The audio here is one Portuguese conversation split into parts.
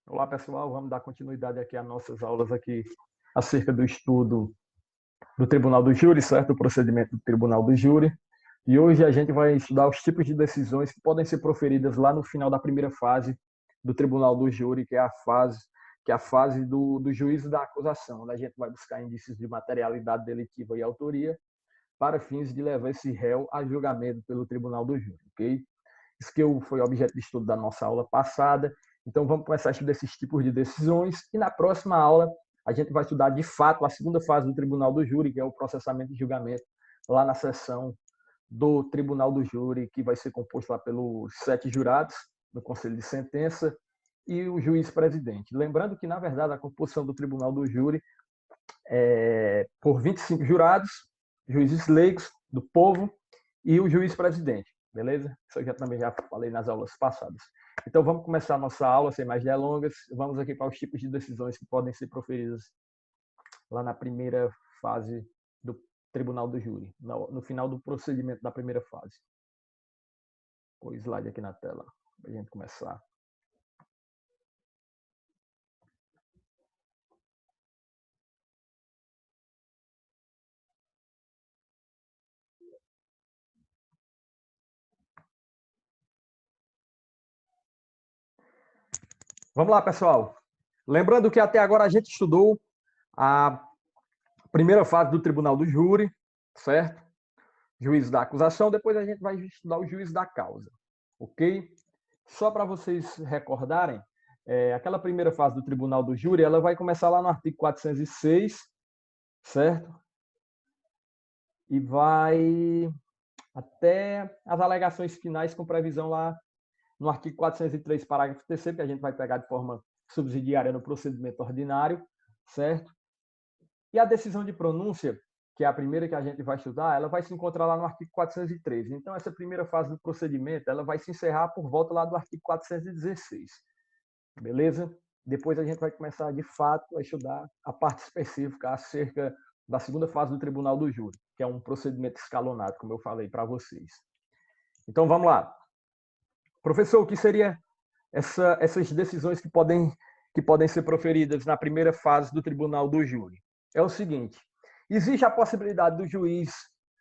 Olá, pessoal. Vamos dar continuidade aqui às nossas aulas aqui acerca do estudo do Tribunal do Júri, certo? O procedimento do Tribunal do Júri. E hoje a gente vai estudar os tipos de decisões que podem ser proferidas lá no final da primeira fase do Tribunal do Júri, que é a fase do juízo da acusação, onde a gente vai buscar indícios de materialidade delitiva e autoria para fins de levar esse réu a julgamento pelo Tribunal do Júri, ok? Isso que foi objeto de estudo da nossa aula passada. Então, vamos começar a estudar esses tipos de decisões. E na próxima aula, a gente vai estudar, de fato, a segunda fase do Tribunal do Júri, que é o processamento e julgamento, lá na sessão do Tribunal do Júri, que vai ser composto lá pelos 7 jurados no Conselho de Sentença e o juiz-presidente. Lembrando que, na verdade, a composição do Tribunal do Júri é por 25 jurados, juízes leigos do povo e o juiz-presidente. Beleza? Isso eu também já falei nas aulas passadas. Então, vamos começar a nossa aula, sem mais delongas. Vamos aqui para os tipos de decisões que podem ser proferidas lá na primeira fase do Tribunal do Júri, no final do procedimento da primeira fase. Vou o slide aqui na tela, para a gente começar. Vamos lá, pessoal. Lembrando que até agora a gente estudou a primeira fase do Tribunal do Júri, certo? Juízo da acusação, depois a gente vai estudar o juízo da causa, ok? Só para vocês recordarem, aquela primeira fase do Tribunal do Júri, ela vai começar lá no artigo 406, certo? E vai até as alegações finais com previsão lá no artigo 403, parágrafo 3º, que a gente vai pegar de forma subsidiária no procedimento ordinário, certo? E a decisão de pronúncia, que é a primeira que a gente vai estudar, ela vai se encontrar lá no artigo 413. Então, essa primeira fase do procedimento, ela vai se encerrar por volta lá do artigo 416. Beleza? Depois a gente vai começar, de fato, a estudar a parte específica acerca da segunda fase do Tribunal do Júri, que é um procedimento escalonado, como eu falei para vocês. Então, vamos lá. Professor, o que seria essas decisões que podem ser proferidas na primeira fase do Tribunal do Júri? É o seguinte: existe a possibilidade do juiz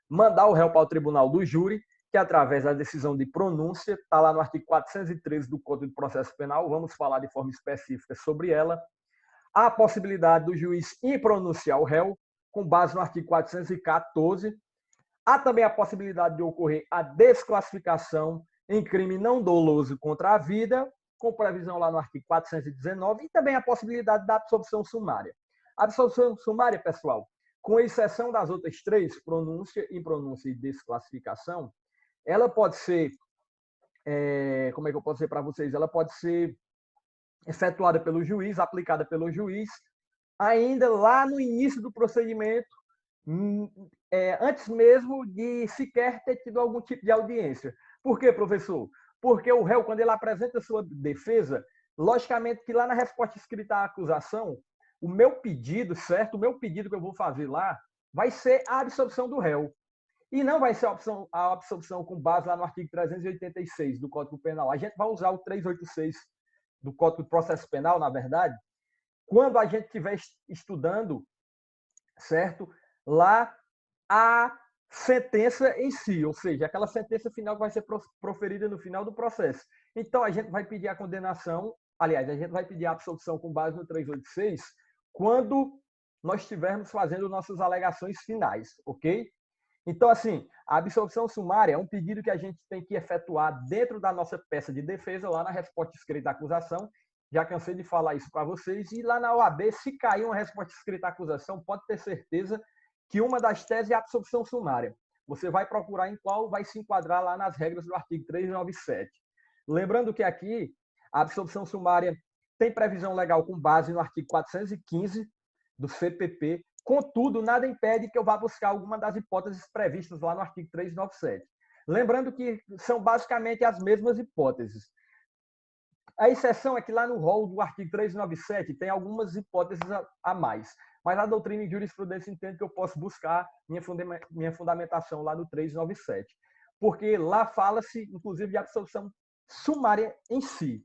mandar o réu para o Tribunal do Júri, que através da decisão de pronúncia, está lá no artigo 413 do Código de Processo Penal, vamos falar de forma específica sobre ela. Há a possibilidade do juiz impronunciar o réu, com base no artigo 414. Há também a possibilidade de ocorrer a desclassificação em crime não doloso contra a vida, com previsão lá no artigo 419, e também a possibilidade da absolvição sumária. A absolvição sumária, pessoal, com exceção das outras três, pronúncia, impronúncia e desclassificação, ela pode ser, como é que eu posso dizer para vocês? Ela pode ser efetuada pelo juiz, aplicada pelo juiz, ainda lá no início do procedimento, antes mesmo de sequer ter tido algum tipo de audiência. Por quê, professor? Porque o réu, quando ele apresenta sua defesa, logicamente que lá na resposta escrita à acusação, o meu pedido, certo? O meu pedido que eu vou fazer lá vai ser a absolvição do réu. E não vai ser a absolvição com base lá no artigo 386 do Código Penal. A gente vai usar o 386 do Código de Processo Penal, na verdade, quando a gente estiver estudando, certo? Lá a sentença em si, ou seja, aquela sentença final que vai ser proferida no final do processo. Então, a gente vai pedir a condenação, aliás, a gente vai pedir a absolvição com base no 386 quando nós estivermos fazendo nossas alegações finais, ok? Então, assim, a absolvição sumária é um pedido que a gente tem que efetuar dentro da nossa peça de defesa, lá na resposta escrita à acusação. Já cansei de falar isso para vocês. E lá na OAB, se cair uma resposta escrita à acusação, pode ter certeza que uma das teses é a absolvição sumária. Você vai procurar em qual vai se enquadrar lá nas regras do artigo 397. Lembrando que aqui, a absolvição sumária tem previsão legal com base no artigo 415 do CPP. Contudo, nada impede que eu vá buscar alguma das hipóteses previstas lá no artigo 397. Lembrando que são basicamente as mesmas hipóteses. A exceção é que lá no rol do artigo 397 tem algumas hipóteses a mais. Mas a doutrina e jurisprudência entende que eu posso buscar minha fundamentação lá no 397. Porque lá fala-se, inclusive, de absolvição sumária em si.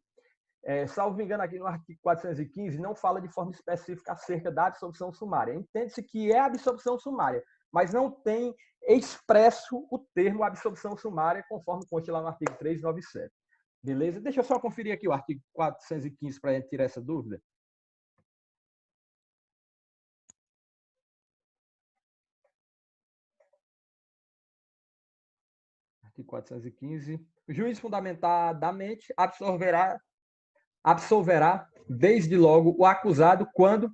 salvo engano, aqui no artigo 415, não fala de forma específica acerca da absolvição sumária. Entende-se que é absolvição sumária, mas não tem expresso o termo absolvição sumária, conforme consta lá no artigo 397. Beleza? Deixa eu só conferir aqui o artigo 415 para a gente tirar essa dúvida. Artigo 415. O juiz fundamentadamente absolverá desde logo o acusado quando,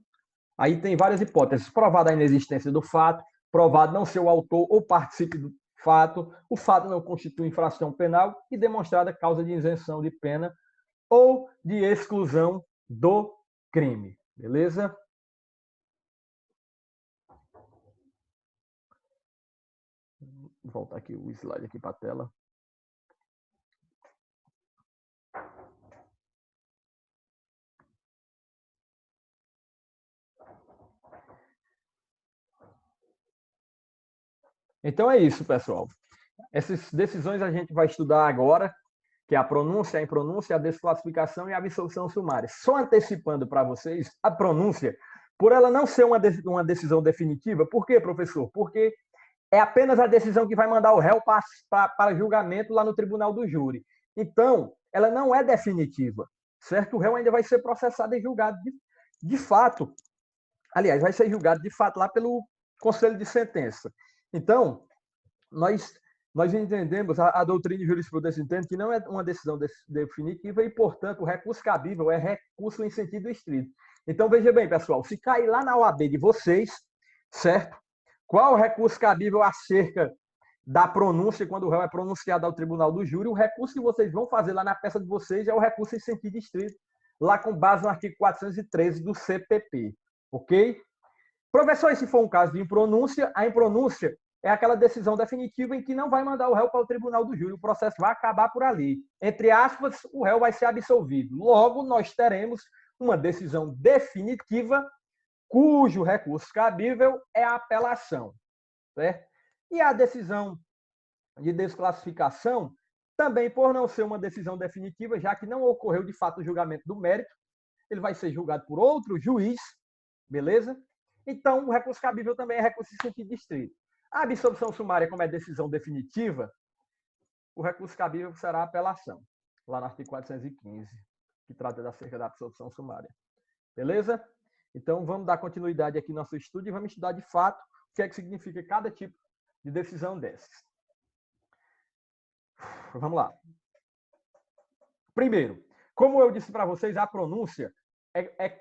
aí tem várias hipóteses, provada a inexistência do fato, provado não ser o autor ou participe do fato, o fato não constitui infração penal e demonstrada causa de isenção de pena ou de exclusão do crime. Beleza? Vou voltar aqui o slide aqui para a tela. Então é isso, pessoal. Essas decisões a gente vai estudar agora, que é a pronúncia, a impronúncia, a desclassificação e a absolvição sumária. Só antecipando para vocês, a pronúncia, por ela não ser uma decisão definitiva, por quê, professor? Porque é apenas a decisão que vai mandar o réu para julgamento lá no tribunal do júri. Então, ela não é definitiva, certo? O réu ainda vai ser processado e julgado de fato. Aliás, vai ser julgado de fato lá pelo Conselho de Sentença. Então, nós entendemos, a doutrina de jurisprudência entende que não é uma decisão definitiva e, portanto, o recurso cabível é recurso em sentido estrito. Então, veja bem, pessoal, se cair lá na OAB de vocês, certo? Qual o recurso cabível acerca da pronúncia, quando o réu é pronunciado ao tribunal do júri? O recurso que vocês vão fazer lá na peça de vocês é o recurso em sentido estrito, lá com base no artigo 413 do CPP, ok? Professor, e se for um caso de impronúncia, a impronúncia é aquela decisão definitiva em que não vai mandar o réu para o tribunal do júri, o processo vai acabar por ali. Entre aspas, o réu vai ser absolvido. Logo, nós teremos uma decisão definitiva cujo recurso cabível é a apelação, certo? E a decisão de desclassificação, também por não ser uma decisão definitiva, já que não ocorreu de fato o julgamento do mérito, ele vai ser julgado por outro juiz, beleza? Então, o recurso cabível também é recurso em sentido estrito. A absolvição sumária, como é decisão definitiva, o recurso cabível será a apelação, lá no artigo 415, que trata acerca da absolvição sumária. Beleza? Então, vamos dar continuidade aqui no nosso estudo e vamos estudar de fato o que é que significa cada tipo de decisão dessas. Vamos lá. Primeiro, como eu disse para vocês, a pronúncia é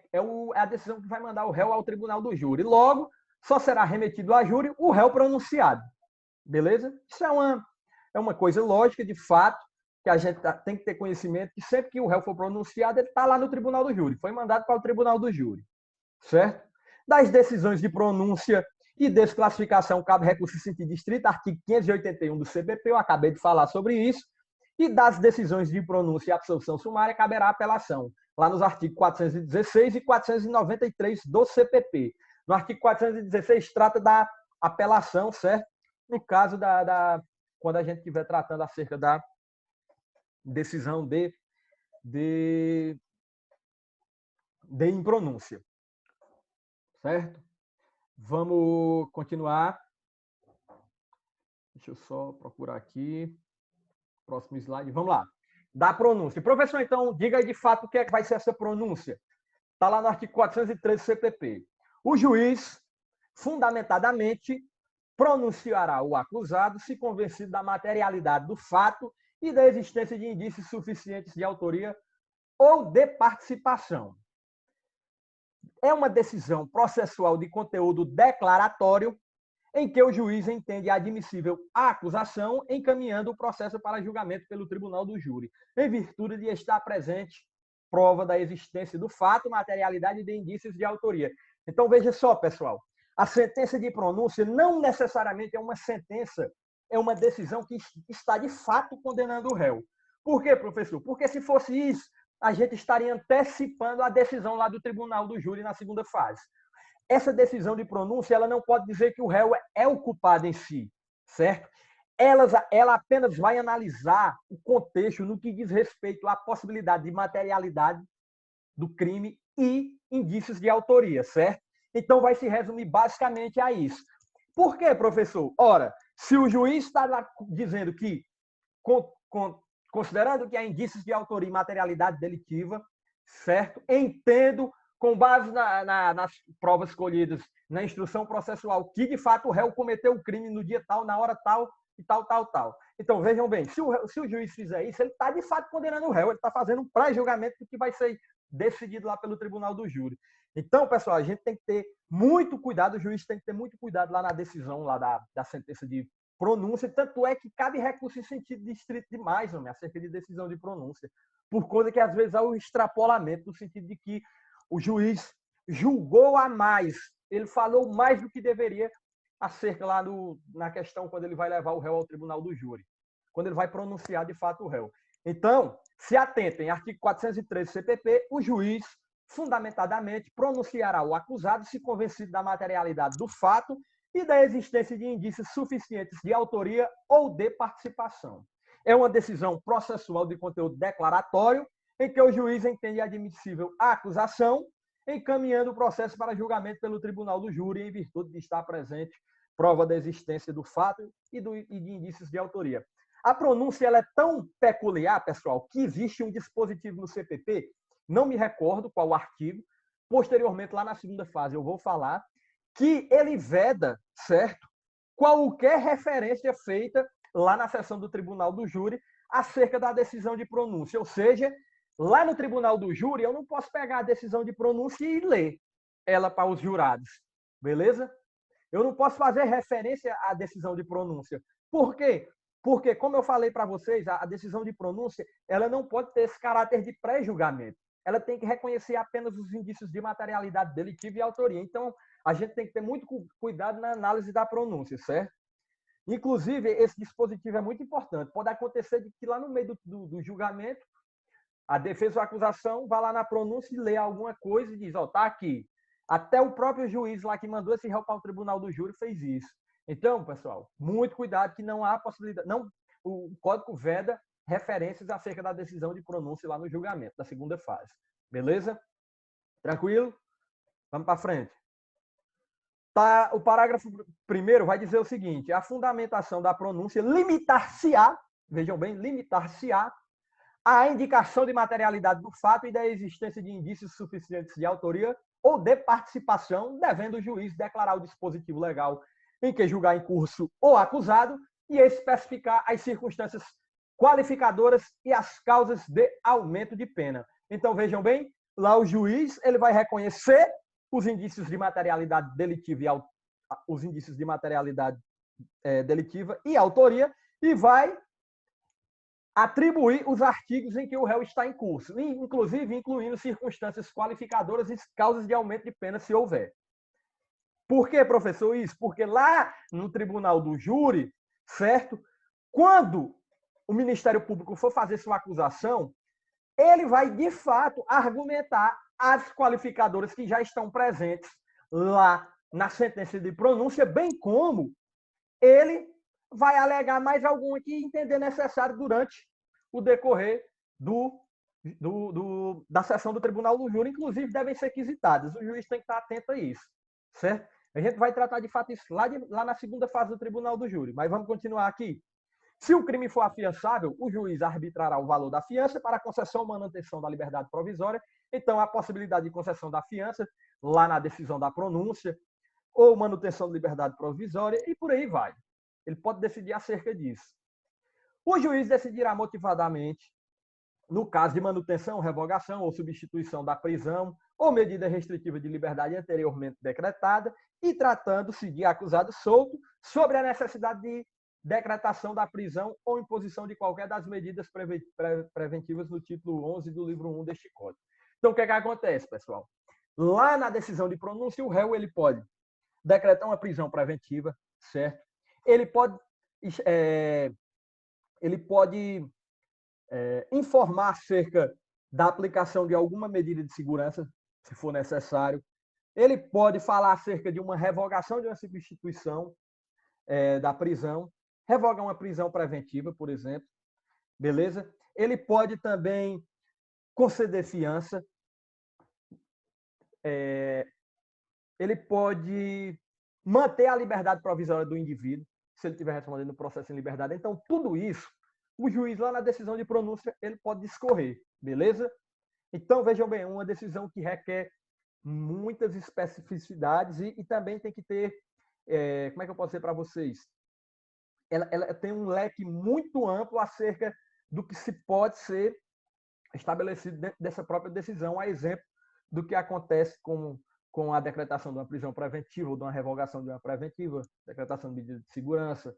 a decisão que vai mandar o réu ao tribunal do júri. Logo, só será remetido a júri o réu pronunciado. Beleza? Isso é uma coisa lógica, de fato, que a gente tem que ter conhecimento que sempre que o réu for pronunciado, ele está lá no tribunal do júri. Foi mandado para o tribunal do júri. Certo? Das decisões de pronúncia e desclassificação, cabe recurso em sentido estrito, artigo 581 do CPP, eu acabei de falar sobre isso. E das decisões de pronúncia e absolvição sumária, caberá apelação, lá nos artigos 416 e 493 do CPP. No artigo 416 trata da apelação, certo? No caso quando a gente estiver tratando acerca da decisão de impronúncia. Certo? Vamos continuar. Deixa eu só procurar aqui. Próximo slide. Vamos lá. Da pronúncia. Professor, então, diga aí de fato o que é que vai ser essa pronúncia. Está lá no artigo 413 do CPP. O juiz, fundamentadamente, pronunciará o acusado se convencido da materialidade do fato e da existência de indícios suficientes de autoria ou de participação. É uma decisão processual de conteúdo declaratório em que o juiz entende admissível a acusação, encaminhando o processo para julgamento pelo tribunal do júri, em virtude de estar presente prova da existência do fato, materialidade de indícios de autoria. Então, veja só, pessoal, a sentença de pronúncia não necessariamente é uma sentença, é uma decisão que está de fato condenando o réu. Por quê, professor? Porque se fosse isso, a gente estaria antecipando a decisão lá do tribunal do júri na segunda fase. Essa decisão de pronúncia, ela não pode dizer que o réu é o culpado em si, certo? ela apenas vai analisar o contexto no que diz respeito à possibilidade de materialidade do crime e indícios de autoria, certo? Então, vai se resumir basicamente a isso. Por quê, professor? Ora, se o juiz está dizendo que, considerando que há indícios de autoria e materialidade delitiva, certo? Entendo, com base nas provas colhidas na instrução processual, que de fato o réu cometeu o crime no dia tal, na hora tal, e tal, tal, tal. Então, vejam bem, se o juiz fizer isso, ele está de fato condenando o réu, ele está fazendo um pré-julgamento do que vai ser decidido lá pelo tribunal do júri. Então, pessoal, a gente tem que ter muito cuidado, o juiz tem que ter muito cuidado lá na decisão lá da sentença de pronúncia, tanto é que cabe recurso em sentido distrito demais, homem, acerca de decisão de pronúncia, por coisa que às vezes há o extrapolamento, no sentido de que o juiz julgou a mais, ele falou mais do que deveria acerca lá na questão quando ele vai levar o réu ao tribunal do júri, quando ele vai pronunciar de fato o réu. Então, se atentem, artigo 413 CPP, o juiz, fundamentadamente, pronunciará o acusado se convencido da materialidade do fato e da existência de indícios suficientes de autoria ou de participação. É uma decisão processual de conteúdo declaratório, em que o juiz entende admissível a acusação, encaminhando o processo para julgamento pelo tribunal do júri, em virtude de estar presente prova da existência do fato e de indícios de autoria. A pronúncia ela é tão peculiar, pessoal, que existe um dispositivo no CPP, não me recordo qual artigo, posteriormente, lá na segunda fase, eu vou falar, que ele veda, certo, qualquer referência feita lá na sessão do tribunal do júri acerca da decisão de pronúncia. Ou seja, lá no tribunal do júri, eu não posso pegar a decisão de pronúncia e ler ela para os jurados, beleza? Eu não posso fazer referência à decisão de pronúncia. Por quê? Porque, como eu falei para vocês, a decisão de pronúncia ela não pode ter esse caráter de pré-julgamento. Ela tem que reconhecer apenas os indícios de materialidade delitiva e autoria. Então, a gente tem que ter muito cuidado na análise da pronúncia, certo? Inclusive, esse dispositivo é muito importante. Pode acontecer de que lá no meio do julgamento, a defesa ou a acusação vá lá na pronúncia e lê alguma coisa e diz, ó, tá aqui. Até o próprio juiz lá que mandou esse réu para o tribunal do júri fez isso. Então, pessoal, muito cuidado que não há possibilidade. Não, o código veda referências acerca da decisão de pronúncia lá no julgamento, da segunda fase. Beleza? Tranquilo? Vamos para frente. Tá, o parágrafo primeiro vai dizer o seguinte: a fundamentação da pronúncia limitar-se-á, vejam bem, limitar-se-á à indicação de materialidade do fato e da existência de indícios suficientes de autoria ou de participação, devendo o juiz declarar o dispositivo legal em que julgar em curso o acusado e especificar as circunstâncias qualificadoras e as causas de aumento de pena. Então, vejam bem, lá o juiz ele vai reconhecer os indícios de materialidade delitiva e os indícios de materialidade delitiva e autoria e vai atribuir os artigos em que o réu está em curso, inclusive incluindo circunstâncias qualificadoras e causas de aumento de pena, se houver. Por que, professor, isso? Porque lá no tribunal do júri, certo? Quando o Ministério Público for fazer sua acusação, ele vai, de fato, argumentar as qualificadoras que já estão presentes lá na sentença de pronúncia, bem como ele vai alegar mais alguma que entender necessário durante o decorrer da sessão do tribunal do júri, inclusive devem ser quisitadas. O juiz tem que estar atento a isso, certo? A gente vai tratar de fato isso lá na segunda fase do tribunal do júri, mas vamos continuar aqui. Se o crime for afiançável, o juiz arbitrará o valor da fiança para concessão ou manutenção da liberdade provisória. Então, a possibilidade de concessão da fiança, lá na decisão da pronúncia, ou manutenção de liberdade provisória, e por aí vai. Ele pode decidir acerca disso. O juiz decidirá motivadamente, no caso de manutenção, revogação ou substituição da prisão ou medida restritiva de liberdade anteriormente decretada, e tratando-se de acusado solto, sobre a necessidade de decretação da prisão ou imposição de qualquer das medidas preventivas no título 11 do livro 1 deste Código. Então, o que acontece, pessoal? Lá na decisão de pronúncia, o réu ele pode decretar uma prisão preventiva, certo? Ele pode informar acerca da aplicação de alguma medida de segurança, se for necessário. Ele pode falar acerca de uma revogação de uma substituição da prisão. revogar uma prisão preventiva, por exemplo, beleza? Ele pode também conceder fiança, ele pode manter a liberdade provisória do indivíduo, se ele estiver respondendo o processo em liberdade. Então, tudo isso, o juiz lá na decisão de pronúncia, ele pode discorrer, beleza? Então, vejam bem, uma decisão que requer muitas especificidades e também tem que ter, como é que eu posso dizer para vocês? Ela tem um leque muito amplo acerca do que se pode ser estabelecido dentro dessa própria decisão, a exemplo do que acontece com a decretação de uma prisão preventiva ou de uma revogação de uma preventiva, decretação de medida de segurança,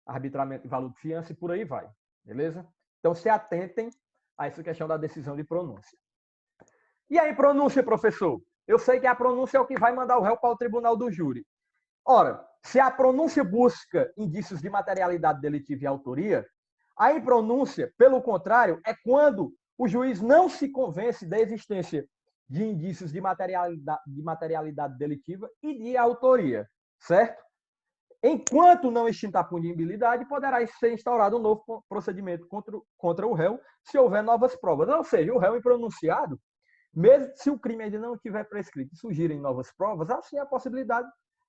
arbitramento de valor de fiança e por aí vai, beleza? Então, se atentem a essa questão da decisão de pronúncia. E aí, pronúncia, professor? Eu sei que a pronúncia é o que vai mandar o réu para o tribunal do júri. Ora, se a pronúncia busca indícios de materialidade delitiva e autoria, a impronúncia, pelo contrário, é quando o juiz não se convence da existência de indícios de materialidade delitiva e de autoria, certo? Enquanto não extinta a punibilidade, poderá ser instaurado um novo procedimento contra o réu se houver novas provas. Ou seja, o réu impronunciado, mesmo se o crime ainda não estiver prescrito e surgirem novas provas, há sim a possibilidade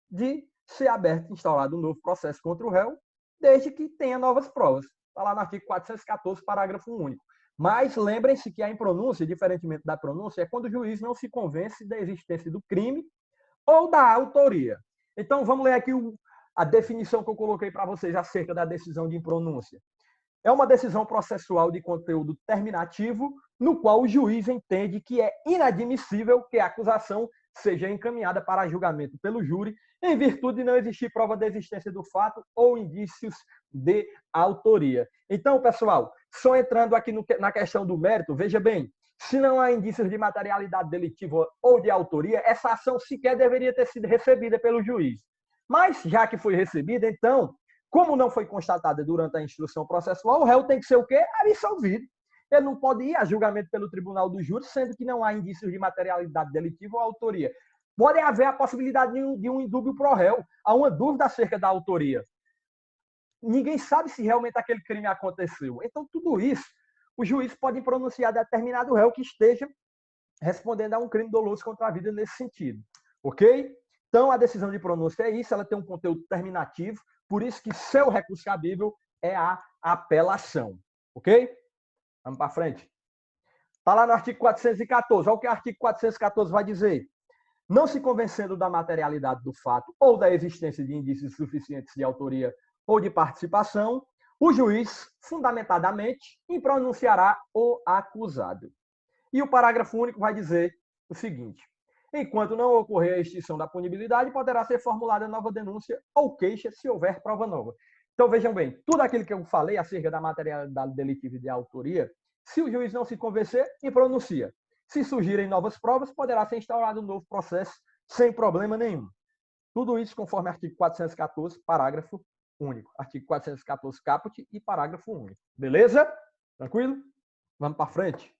de ser aberto e instaurado um novo processo contra o réu, desde que tenha novas provas. Está lá no artigo 414, parágrafo único. Mas lembrem-se que a impronúncia, diferentemente da pronúncia, é quando o juiz não se convence da existência do crime ou da autoria. Então, vamos ler aqui a definição que eu coloquei para vocês acerca da decisão de impronúncia. É uma decisão processual de conteúdo terminativo, no qual o juiz entende que é inadmissível que a acusação seja encaminhada para julgamento pelo júri, em virtude de não existir prova da existência do fato ou indícios de autoria. Então, pessoal, só entrando aqui na questão do mérito, veja bem, se não há indícios de materialidade delitiva ou de autoria, essa ação sequer deveria ter sido recebida pelo juiz. Mas, já que foi recebida, então, como não foi constatada durante a instrução processual, o réu tem que ser o quê? Absolvido. Ele não pode ir a julgamento pelo tribunal do júri, sendo que não há indícios de materialidade delitiva ou autoria. Pode haver a possibilidade de um indúbio pro réu, há uma dúvida acerca da autoria. Ninguém sabe se realmente aquele crime aconteceu. Então, tudo isso, o juiz pode pronunciar determinado réu que esteja respondendo a um crime doloso contra a vida nesse sentido. Ok? Então, a decisão de pronúncia é isso, ela tem um conteúdo terminativo, por isso que seu recurso cabível é a apelação. Ok? Vamos para frente. Está lá no artigo 414. Olha o que o artigo 414 vai dizer. Não se convencendo da materialidade do fato ou da existência de indícios suficientes de autoria ou de participação, o juiz, fundamentadamente, impronunciará o acusado. E o parágrafo único vai dizer o seguinte: enquanto não ocorrer a extinção da punibilidade, poderá ser formulada nova denúncia ou queixa se houver prova nova. Então, vejam bem, tudo aquilo que eu falei acerca da materialidade delitiva e de autoria, se o juiz não se convencer, impronuncia. Se surgirem novas provas, poderá ser instaurado um novo processo sem problema nenhum. Tudo isso conforme artigo 414, parágrafo único. Artigo 414, caput e parágrafo único. Beleza? Tranquilo? Vamos para frente.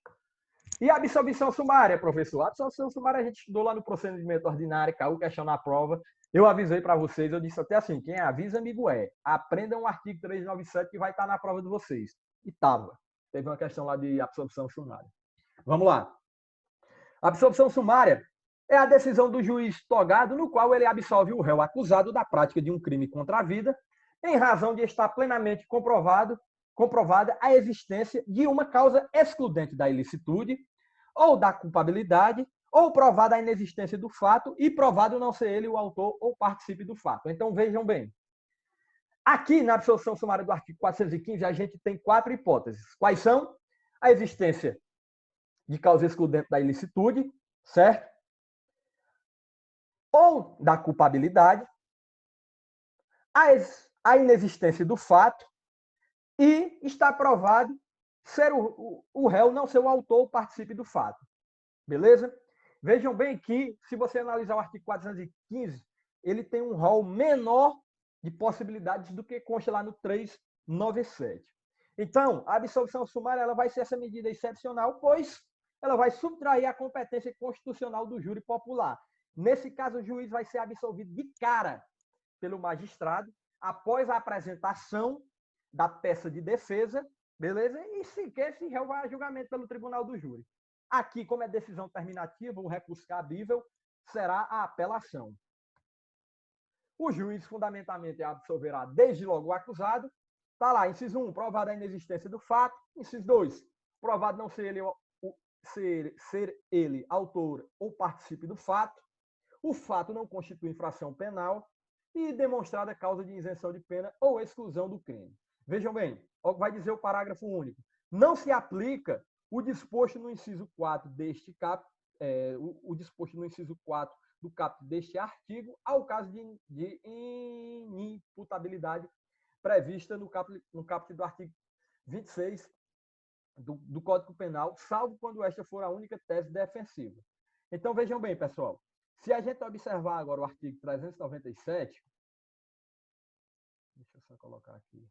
E a absolvição sumária, professor? A absolvição sumária a gente estudou lá no procedimento ordinário, caiu questão na prova. Eu avisei para vocês, eu disse até assim, quem avisa, amigo é. Aprendam o artigo 397 que vai estar na prova de vocês. E estava. Teve uma questão lá de absolvição sumária. Vamos lá. A absolvição sumária é a decisão do juiz togado no qual ele absolve o réu acusado da prática de um crime contra a vida em razão de estar plenamente comprovada a existência de uma causa excludente da ilicitude ou da culpabilidade, ou provada a inexistência do fato e provado não ser ele o autor ou participe do fato. Então, vejam bem. Aqui, na absolvição sumária do artigo 415, a gente tem 4 hipóteses. Quais são? A existência de causa excludente da ilicitude, certo? Ou da culpabilidade, a inexistência do fato e está provado ser o réu não ser o autor ou participe do fato. Beleza? Vejam bem que, se você analisar o artigo 415, ele tem um rol menor de possibilidades do que consta lá no 397. Então, a absolvição sumária ela vai ser essa medida excepcional, pois ela vai subtrair a competência constitucional do júri popular. Nesse caso, o juiz vai ser absolvido de cara pelo magistrado após a apresentação da peça de defesa, beleza? E sequer esse réu vai a julgamento pelo tribunal do júri. Aqui, como é decisão terminativa, o recurso cabível será a apelação. O juiz fundamentalmente absolverá desde logo o acusado. Está lá, inciso 1, provada a inexistência do fato. Inciso 2, provado não ser ele autor ou participe do fato. O fato não constitui infração penal e demonstrada a causa de isenção de pena ou exclusão do crime. Vejam bem, vai dizer o parágrafo único. Não se aplica o disposto no inciso 4 deste caput, o disposto no inciso 4 do caput deste artigo ao caso de inimputabilidade prevista no caput do artigo 26 do Código Penal, salvo quando esta for a única tese defensiva. Então, vejam bem, pessoal, se a gente observar agora o artigo 397, deixa eu só colocar aqui,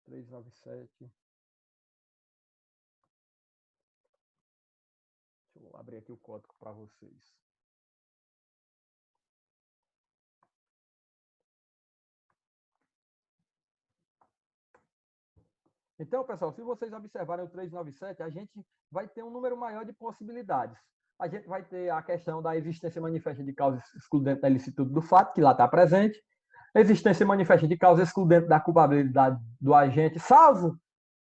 397, deixa eu abrir aqui o código para vocês. Então, pessoal, se vocês observarem o 397, a gente vai ter um número maior de possibilidades. A gente vai ter a questão da existência manifesta de causa excludente da ilicitude do fato, que lá está presente. Existência manifesta de causa excludente da culpabilidade do agente, salvo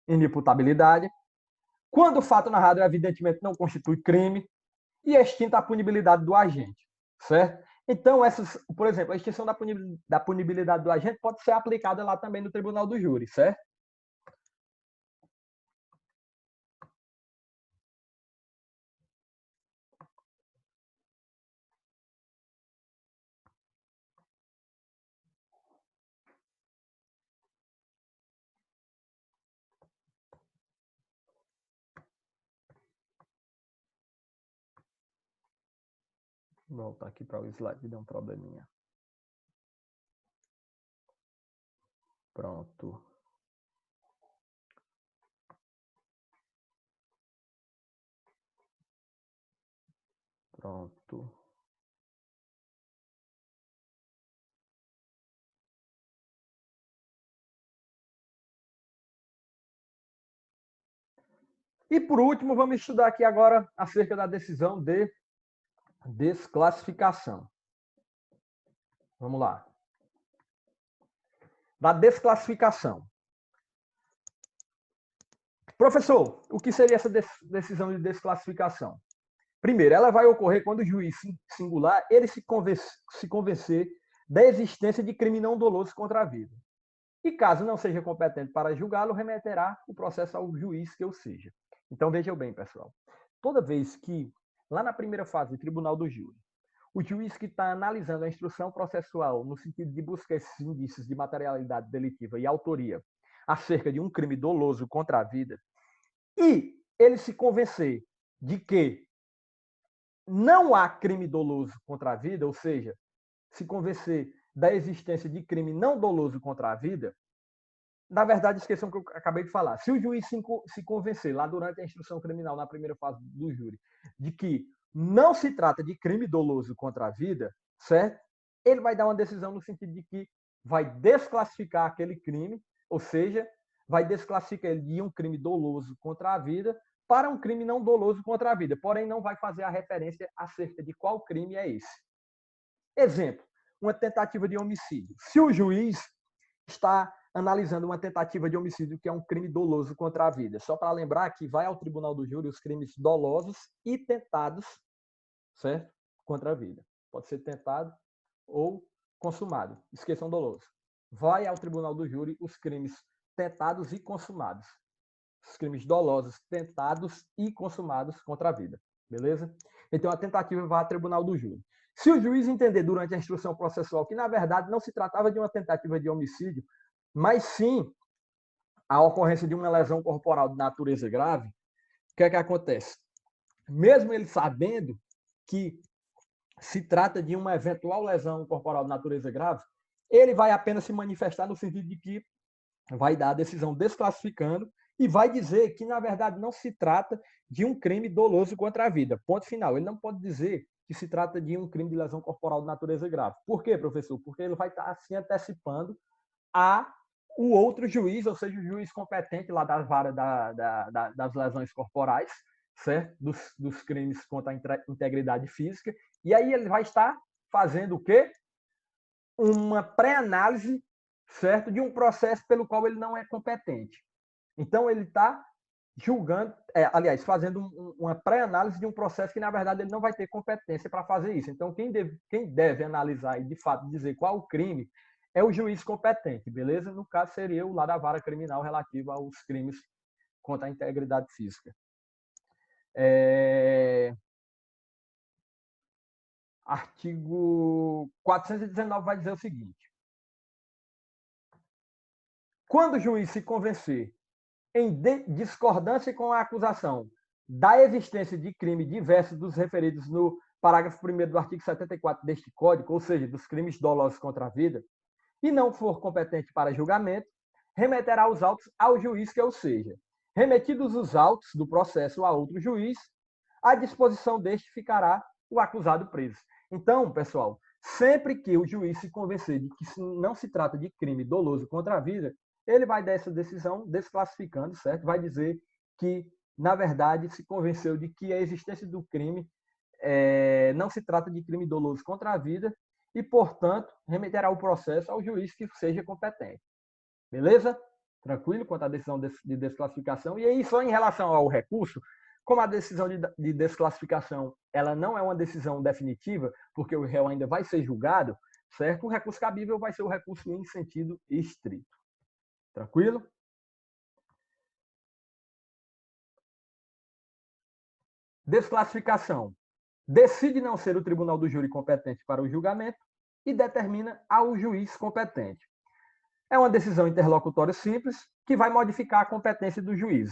inimputabilidade. Quando o fato narrado, evidentemente, não constitui crime. E extinta a punibilidade do agente, certo? Então, por exemplo, a extinção da punibilidade do agente pode ser aplicada lá também no tribunal do júri, certo? Vou voltar aqui para o slide, que deu um probleminha. Pronto. Pronto. E, por último, vamos estudar aqui agora acerca da decisão de desclassificação. Vamos lá. Da desclassificação. Professor, o que seria essa decisão de desclassificação? Primeiro, ela vai ocorrer quando o juiz singular ele se convencer da existência de crime não doloso contra a vida. E caso não seja competente para julgá-lo, remeterá o processo ao juiz que o seja. Então, vejam bem, pessoal. Toda vez que, lá na primeira fase do tribunal do júri, o juiz que está analisando a instrução processual no sentido de buscar esses indícios de materialidade delitiva e autoria acerca de um crime doloso contra a vida, e ele se convencer de que não há crime doloso contra a vida, ou seja, se convencer da existência de crime não doloso contra a vida, na verdade, esqueçam o que eu acabei de falar. Se o juiz se convencer, lá durante a instrução criminal, na primeira fase do júri, de que não se trata de crime doloso contra a vida, certo? Ele vai dar uma decisão no sentido de que vai desclassificar aquele crime, ou seja, vai desclassificar ele de um crime doloso contra a vida para um crime não doloso contra a vida, porém não vai fazer a referência acerca de qual crime é esse. Exemplo, uma tentativa de homicídio. Se o juiz está analisando uma tentativa de homicídio que é um crime doloso contra a vida, só para lembrar que vai ao tribunal do júri os crimes dolosos e tentados, certo? Contra a vida. Pode ser tentado ou consumado. Esqueçam doloso. Vai ao tribunal do júri os crimes tentados e consumados. Os crimes dolosos, tentados e consumados contra a vida. Beleza? Então, a tentativa vai ao tribunal do júri. Se o juiz entender durante a instrução processual que, na verdade, não se tratava de uma tentativa de homicídio, mas sim a ocorrência de uma lesão corporal de natureza grave, o que é que acontece? Mesmo ele sabendo que se trata de uma eventual lesão corporal de natureza grave, ele vai apenas se manifestar no sentido de que vai dar a decisão desclassificando e vai dizer que, na verdade, não se trata de um crime doloso contra a vida. Ponto final. Ele não pode dizer que se trata de um crime de lesão corporal de natureza grave. Por quê, professor? Porque ele vai estar se antecipando a o outro juiz, ou seja, o juiz competente lá da vara das lesões corporais, certo? Dos crimes contra a integridade física. E aí ele vai estar fazendo o quê? Uma pré-análise, certo? De um processo pelo qual ele não é competente. Então, ele está julgando, aliás, fazendo uma pré-análise de um processo que, na verdade, ele não vai ter competência para fazer isso. Então, quem deve analisar e, de fato, dizer qual o crime é o juiz competente, beleza? No caso, seria eu lá da vara criminal relativo aos crimes contra a integridade física. Artigo 419 vai dizer o seguinte: quando o juiz se convencer em discordância com a acusação da existência de crime diverso dos referidos no parágrafo 1º do artigo 74 deste Código, ou seja, dos crimes dolosos contra a vida, e não for competente para julgamento, remeterá os autos ao juiz, que ou seja, remetidos os autos do processo a outro juiz, à disposição deste ficará o acusado preso. Então, pessoal, sempre que o juiz se convencer de que não se trata de crime doloso contra a vida, ele vai dar essa decisão desclassificando, certo? Vai dizer que, na verdade, se convenceu de que a existência do crime não se trata de crime doloso contra a vida e, portanto, remeterá o processo ao juiz que seja competente. Beleza? Tranquilo quanto à decisão de desclassificação. E aí, só em relação ao recurso, como a decisão de desclassificação ela não é uma decisão definitiva, porque o réu ainda vai ser julgado, certo? O recurso cabível vai ser o recurso em sentido estrito. Tranquilo? Desclassificação. Decide não ser o tribunal do júri competente para o julgamento e determina ao juiz competente. É uma decisão interlocutória simples que vai modificar a competência do juiz.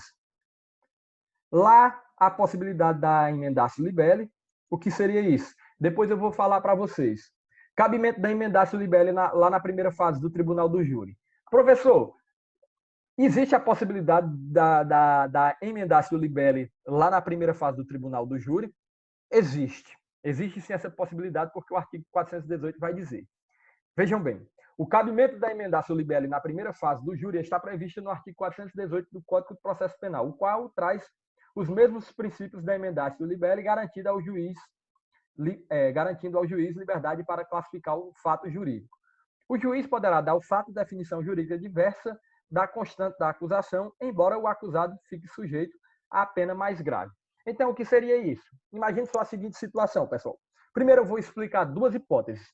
Lá, a possibilidade da emendatio libelli. O que seria isso? Depois eu vou falar para vocês. Cabimento da emendatio libelli lá na primeira fase do tribunal do júri. Professor, existe a possibilidade da emendatio libelli lá na primeira fase do tribunal do júri? Existe. Existe sim essa possibilidade, porque o artigo 418 vai dizer. Vejam bem, o cabimento da emendatio libelli na primeira fase do júri está previsto no artigo 418 do Código de Processo Penal, o qual traz os mesmos princípios da emendatio libelli, garantindo ao juiz liberdade para classificar o fato jurídico. O juiz poderá dar ao fato definição jurídica diversa da constante da acusação, embora o acusado fique sujeito à pena mais grave. Então, o que seria isso? Imagine só a seguinte situação, pessoal. Primeiro, eu vou explicar duas hipóteses.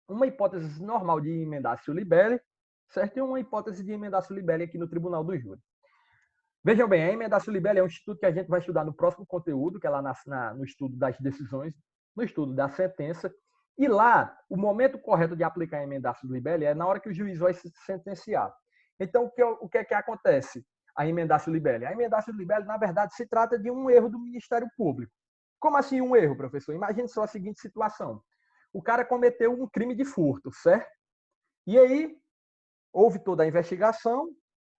Uma hipótese normal de emendatio libelli, certo? E uma hipótese de emendatio libelli aqui no Tribunal do Júri. Vejam bem, a emendatio libelli é um instituto que a gente vai estudar no próximo conteúdo, que é lá no estudo das decisões, no estudo da sentença. E lá, o momento correto de aplicar a emendatio libelli é na hora que o juiz vai se sentenciar. Então, o que é que acontece? A emendatio libelli. A emendatio libelli, na verdade, se trata de um erro do Ministério Público. Como assim um erro, professor? Imagine só a seguinte situação. O cara cometeu um crime de furto, certo? E aí, houve toda a investigação,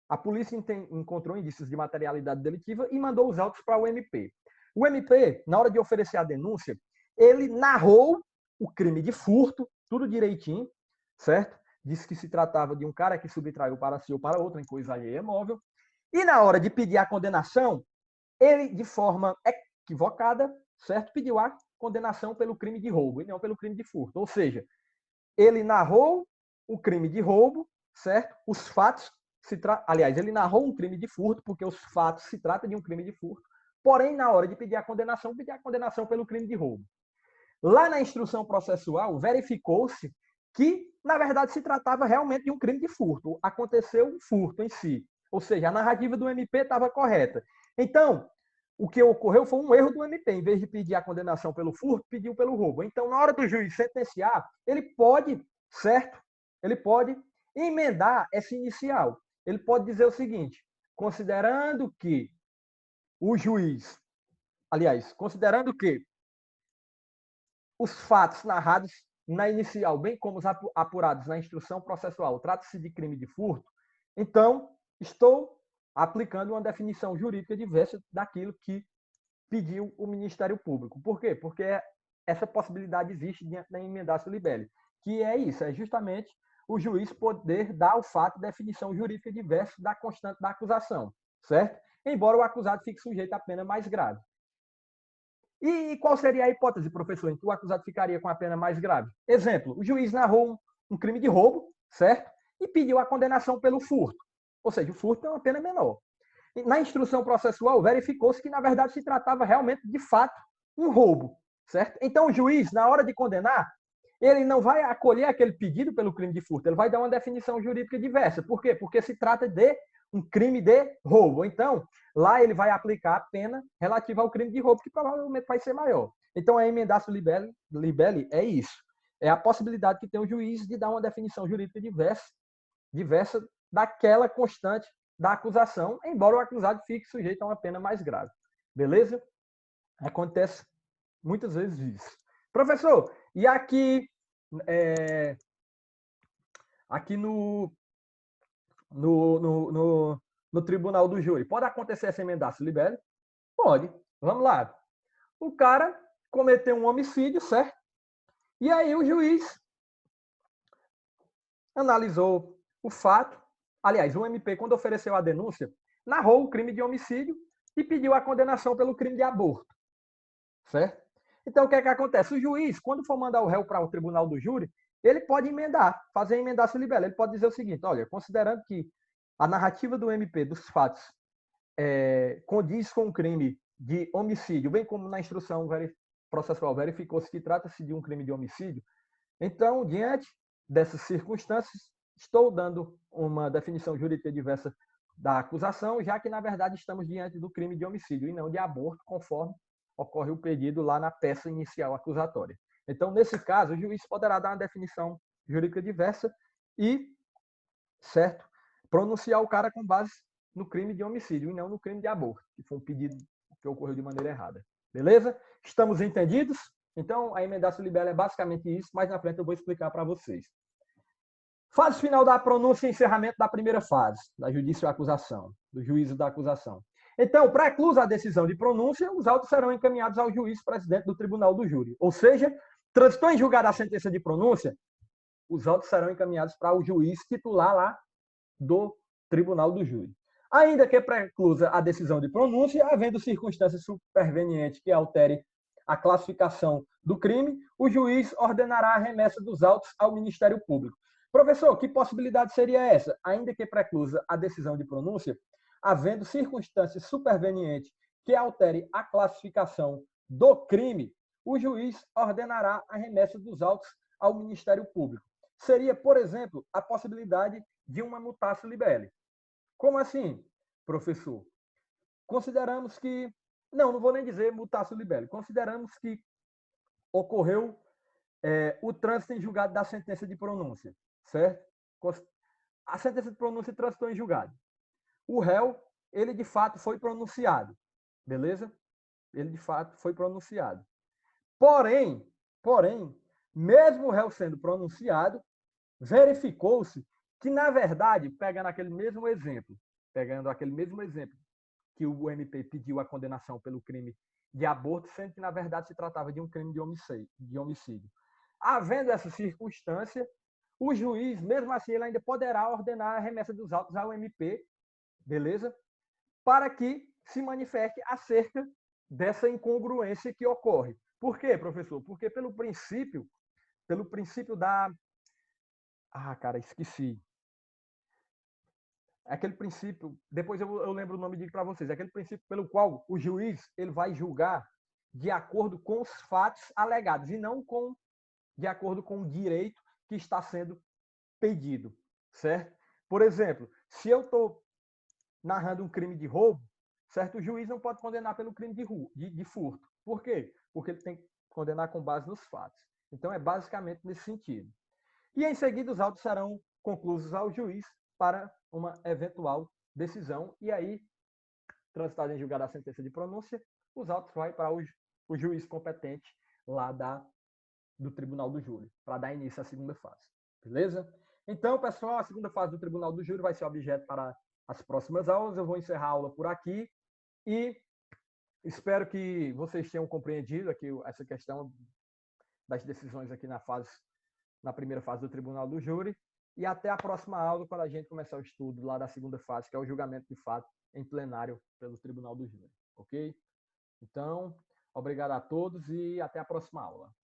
a polícia encontrou indícios de materialidade delitiva e mandou os autos para o MP. O MP, na hora de oferecer a denúncia, ele narrou o crime de furto, tudo direitinho, certo? Disse que se tratava de um cara que subtraiu para si ou para outro em coisa alheia móvel. E na hora de pedir a condenação, ele, de forma equivocada, certo, pediu a condenação pelo crime de roubo e não pelo crime de furto. Ou seja, ele narrou o crime de roubo, certo? Os fatos aliás, ele narrou um crime de furto, porque os fatos se tratam de um crime de furto. Porém, na hora de pedir a condenação pelo crime de roubo. Lá na instrução processual, verificou-se que, na verdade, se tratava realmente de um crime de furto. Aconteceu um furto em si. Ou seja, a narrativa do MP estava correta. Então, o que ocorreu foi um erro do MP. Em vez de pedir a condenação pelo furto, pediu pelo roubo. Então, na hora do juiz sentenciar, ele pode, certo? Ele pode emendar essa inicial. Ele pode dizer o seguinte: considerando que o juiz, considerando que os fatos narrados na inicial, bem como os apurados na instrução processual, trata-se de crime de furto, então estou aplicando uma definição jurídica diversa daquilo que pediu o Ministério Público. Por quê? Porque essa possibilidade existe diante da emendatio libelli, que é isso, é justamente o juiz poder dar ao fato definição jurídica diversa da constante da acusação, certo? Embora o acusado fique sujeito à pena mais grave. E qual seria a hipótese, professor, em que o acusado ficaria com a pena mais grave? Exemplo, o juiz narrou um crime de roubo, certo? E pediu a condenação pelo furto. Ou seja, o furto é uma pena menor. E na instrução processual, verificou-se que, na verdade, se tratava realmente, de fato, um roubo, certo? Então, o juiz, na hora de condenar, ele não vai acolher aquele pedido pelo crime de furto, ele vai dar uma definição jurídica diversa. Por quê? Porque se trata de um crime de roubo. Então, lá ele vai aplicar a pena relativa ao crime de roubo, que provavelmente vai ser maior. Então, a emendaço libelli é isso. É a possibilidade que tem o juiz de dar uma definição jurídica diversa daquela constante da acusação, embora o acusado fique sujeito a uma pena mais grave. Beleza? Acontece muitas vezes isso. Professor, e aqui, aqui no tribunal do júri, pode acontecer essa emendaço libelli? Pode. Vamos lá. O cara cometeu um homicídio, certo? E aí o juiz analisou o fato. Aliás, o MP, quando ofereceu a denúncia, narrou o crime de homicídio e pediu a condenação pelo crime de aborto. Certo? Então, o que é que acontece? O juiz, quando for mandar o réu para o tribunal do júri, ele pode emendar, fazer emendaço libelli. Ele pode dizer o seguinte: olha, considerando que a narrativa do MP dos fatos condiz com o crime de homicídio, bem como na instrução processual verificou-se que trata-se de um crime de homicídio, então, diante dessas circunstâncias, estou dando uma definição jurídica diversa da acusação, já que, na verdade, estamos diante do crime de homicídio e não de aborto, conforme ocorre o pedido lá na peça inicial acusatória. Então, nesse caso, o juiz poderá dar uma definição jurídica diversa e, certo, pronunciar o cara com base no crime de homicídio e não no crime de aborto, que foi um pedido que ocorreu de maneira errada. Beleza? Estamos entendidos? Então, a emendaço libelli é basicamente isso, mais na frente eu vou explicar para vocês. Fase final da pronúncia e encerramento da primeira fase, da judício e acusação, do juízo da acusação. Então, para eclusa a decisão de pronúncia, os autos serão encaminhados ao juiz presidente do tribunal do júri. Ou seja, transitou em julgada a sentença de pronúncia, os autos serão encaminhados para o juiz titular lá do tribunal do júri. Ainda que preclusa a decisão de pronúncia, havendo circunstâncias supervenientes que altere a classificação do crime, o juiz ordenará a remessa dos autos ao Ministério Público. Professor, que possibilidade seria essa? Ainda que preclusa a decisão de pronúncia, havendo circunstâncias supervenientes que altere a classificação do crime, o juiz ordenará a remessa dos autos ao Ministério Público. Seria, por exemplo, a possibilidade de uma mutatio libelli. Como assim, professor? Consideramos que... Não vou nem dizer mutatio libelli. Consideramos que ocorreu o trânsito em julgado da sentença de pronúncia, certo? A sentença de pronúncia transitou em julgado. O réu, ele de fato foi pronunciado, beleza? Ele de fato foi pronunciado. Porém, mesmo o réu sendo pronunciado, verificou-se que, na verdade, pegando aquele mesmo exemplo que o MP pediu a condenação pelo crime de aborto, sendo que, na verdade, se tratava de um crime de homicídio. Havendo essa circunstância, o juiz, mesmo assim, ele ainda poderá ordenar a remessa dos autos ao MP, beleza? Para que se manifeste acerca dessa incongruência que ocorre. Por quê, professor? Porque pelo princípio da... esqueci. Aquele princípio, depois eu lembro o nome disso para vocês, aquele princípio pelo qual o juiz ele vai julgar de acordo com os fatos alegados e não de acordo com o direito que está sendo pedido, certo? Por exemplo, se eu estou narrando um crime de roubo, certo? O juiz não pode condenar pelo crime de furto. Por quê? Porque ele tem que condenar com base nos fatos. Então, é basicamente nesse sentido. E, em seguida, os autos serão conclusos ao juiz para uma eventual decisão. E aí, transitada em julgada a sentença de pronúncia, os autos vai para o juiz competente lá do tribunal do júri, para dar início à segunda fase. Beleza? Então, pessoal, a segunda fase do tribunal do júri vai ser objeto para as próximas aulas. Eu vou encerrar a aula por aqui e espero que vocês tenham compreendido aqui essa questão das decisões aqui na primeira fase do tribunal do júri e até a próxima aula, quando a gente começar o estudo lá da segunda fase, que é o julgamento de fato em plenário pelo Tribunal do Júri. Ok? Então, obrigado a todos e até a próxima aula.